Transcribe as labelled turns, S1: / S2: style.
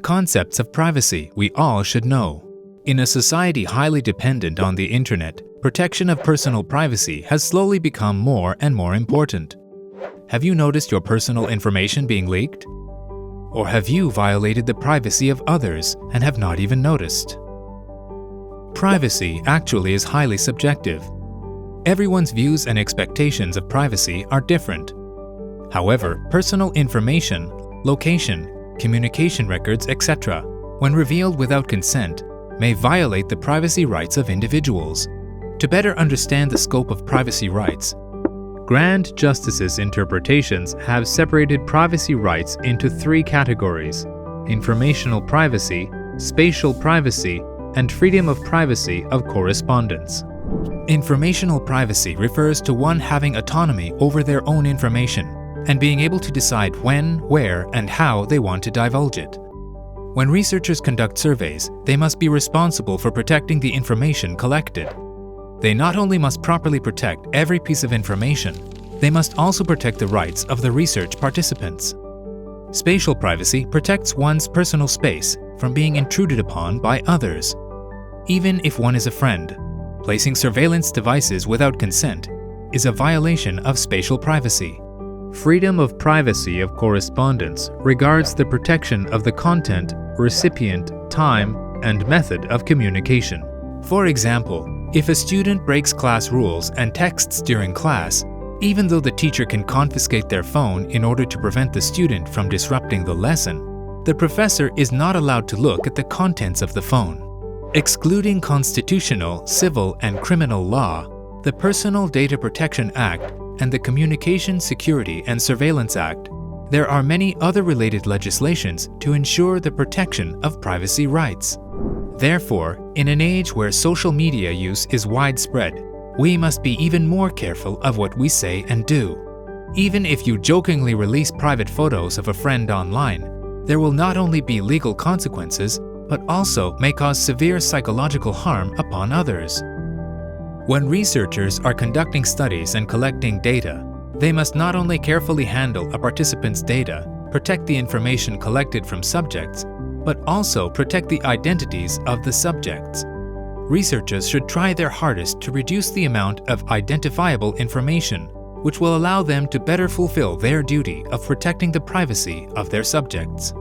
S1: Concepts of privacy we all should know. In a society highly dependent on the internet, protection of personal privacy has slowly become more and more important. Have you noticed your personal information being leaked? Or have you violated the privacy of others and have not even noticed? Privacy actually is highly subjective. Everyone's views and expectations of privacy are different. However, personal information, location, communication records, etc., when revealed without consent, may violate the privacy rights of individuals. To better understand the scope of privacy rights, Grand Justice's interpretations have separated privacy rights into three categories: informational privacy, spatial privacy, and freedom of privacy of correspondence. Informational privacy refers to one having autonomy over their own information and being able to decide when, where, and how they want to divulge it. When researchers conduct surveys, they must be responsible for protecting the information collected. They not only must properly protect every piece of information, they must also protect the rights of the research participants. Spatial privacy protects one's personal space from being intruded upon by others. Even if one is a friend, placing surveillance devices without consent is a violation of spatial privacy. Freedom of privacy of correspondence regards the protection of the content, recipient, time, and method of communication. For example, if a student breaks class rules and texts during class, even though the teacher can confiscate their phone in order to prevent the student from disrupting the lesson, the professor is not allowed to look at the contents of the phone. Excluding constitutional, civil, and criminal law, the Personal Data Protection Act and the Communication Security and Surveillance Act, there are many other related legislations to ensure the protection of privacy rights. Therefore, in an age where social media use is widespread, we must be even more careful of what we say and do. Even if you jokingly release private photos of a friend online, there will not only be legal consequences, but also may cause severe psychological harm upon others. When researchers are conducting studies and collecting data, they must not only carefully handle a participant's data, protect the information collected from subjects, but also protect the identities of the subjects. Researchers should try their hardest to reduce the amount of identifiable information, which will allow them to better fulfill their duty of protecting the privacy of their subjects.